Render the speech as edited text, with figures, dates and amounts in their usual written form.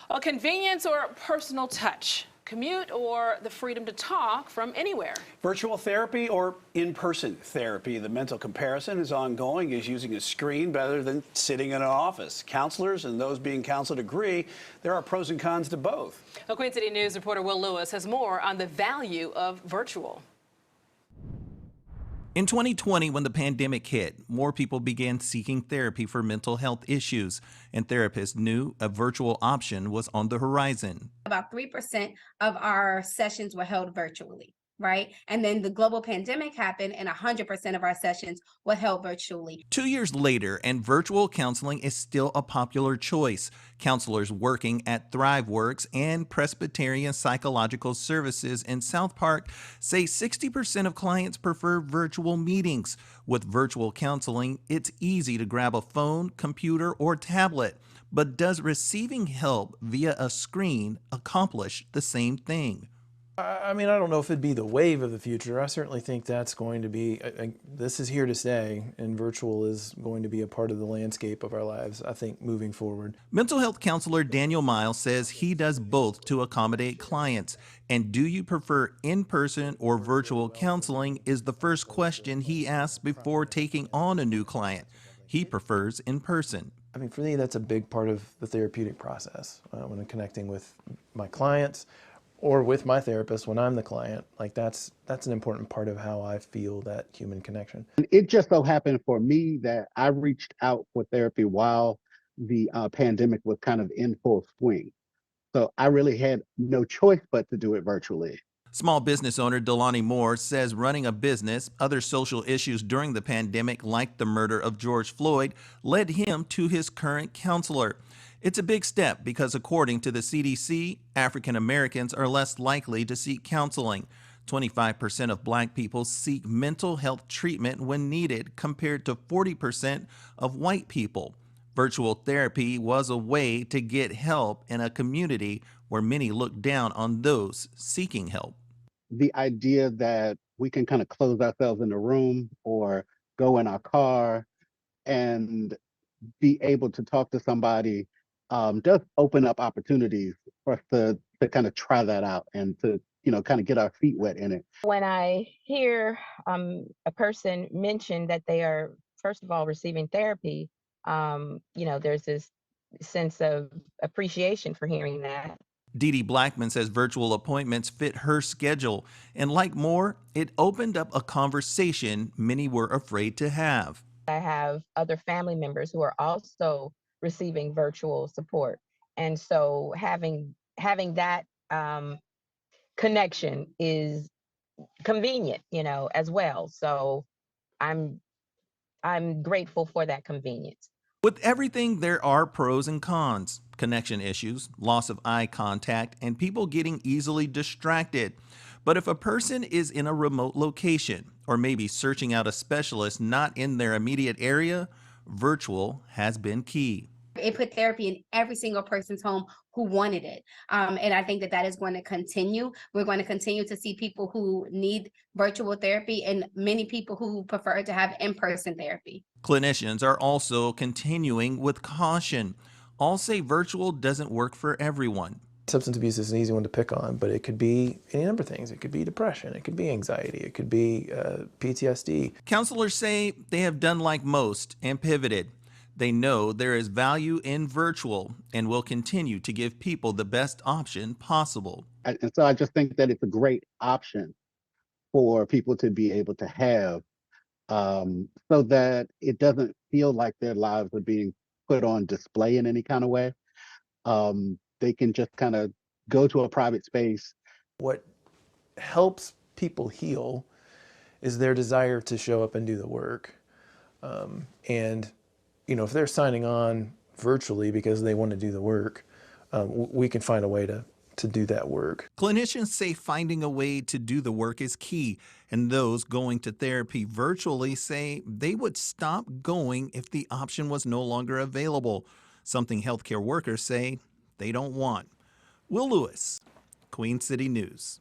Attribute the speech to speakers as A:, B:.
A: A convenience or personal touch, commute or the freedom to talk from anywhere.
B: Virtual therapy or in-person therapy. The mental comparison is ongoing as using a screen rather than sitting in an office. Counselors and those being counseled agree there are pros and cons to both.
A: Well, Queen City News reporter Will Lewis has more on the value of virtual.
C: In 2020, when the pandemic hit, more people began seeking therapy for mental health issues, and therapists knew a virtual option was on the horizon.
D: About 3% of our sessions were held virtually, right? And then the global pandemic happened and 100% of our sessions were held virtually.
C: 2 years later, and virtual counseling is still a popular choice. Counselors working at Thriveworks and Presbyterian Psychological Services in South Park say 60% of clients prefer virtual meetings. With virtual counseling, it's easy to grab a phone, computer, or tablet. But does receiving help via a screen accomplish the same thing?
E: I mean, I don't know if it'd be the wave of the future. I certainly think that's going to be, this is here to stay, and virtual is going to be a part of the landscape of our lives, I think, moving forward.
C: Mental health counselor Daniel Miles says he does both to accommodate clients. And do you prefer in-person or virtual counseling is the first question he asks before taking on a new client. He prefers in-person.
E: I mean, for me, that's a big part of the therapeutic process. When I'm connecting with my clients, or with my therapist when I'm the client, like that's an important part of how I feel that human connection.
F: It just so happened for me that I reached out for therapy while the pandemic was kind of in full swing. So I really had no choice but to do it virtually.
C: Small business owner Delaney Moore says running a business, other social issues during the pandemic, like the murder of George Floyd, led him to his current counselor. It's a big step because according to the CDC, African Americans are less likely to seek counseling. 25% of Black people seek mental health treatment when needed, compared to 40% of white people. Virtual therapy was a way to get help in a community where many look down on those seeking help.
F: The idea that we can kind of close ourselves in a room or go in our car and be able to talk to somebody does open up opportunities for us to kind of try that out and to, kind of get our feet wet in it.
G: When I hear a person mention that they are, first of all, receiving therapy, there's this sense of appreciation for hearing that.
C: Dee Dee Blackman says virtual appointments fit her schedule, and like Moore, it opened up a conversation many were afraid to have.
G: I have other family members who are also receiving virtual support, and so having that connection is convenient, as well. So I'm grateful for that convenience.
C: With everything, there are pros and cons. Connection issues, loss of eye contact, and people getting easily distracted. But if a person is in a remote location, or maybe searching out a specialist not in their immediate area, virtual has been key.
D: It put therapy in every single person's home who wanted it. And I think that is going to continue. We're going to continue to see people who need virtual therapy and many people who prefer to have in-person therapy.
C: Clinicians are also continuing with caution. All say virtual doesn't work for everyone.
E: Substance abuse is an easy one to pick on, but it could be any number of things. It could be depression, it could be anxiety, it could be PTSD.
C: Counselors say they have done like most and pivoted. They know there is value in virtual and will continue to give people the best option possible.
F: And so I just think that it's a great option for people to be able to have, so that it doesn't feel like their lives are being put on display in any kind of way. They can just kind of go to a private space.
E: What helps people heal is their desire to show up and do the work. And if they're signing on virtually because they want to do the work, we can find a way to do that work.
C: Clinicians say finding a way to do the work is key, and those going to therapy virtually say they would stop going if the option was no longer available, something healthcare workers say they don't want. Will Lewis, Queen City News.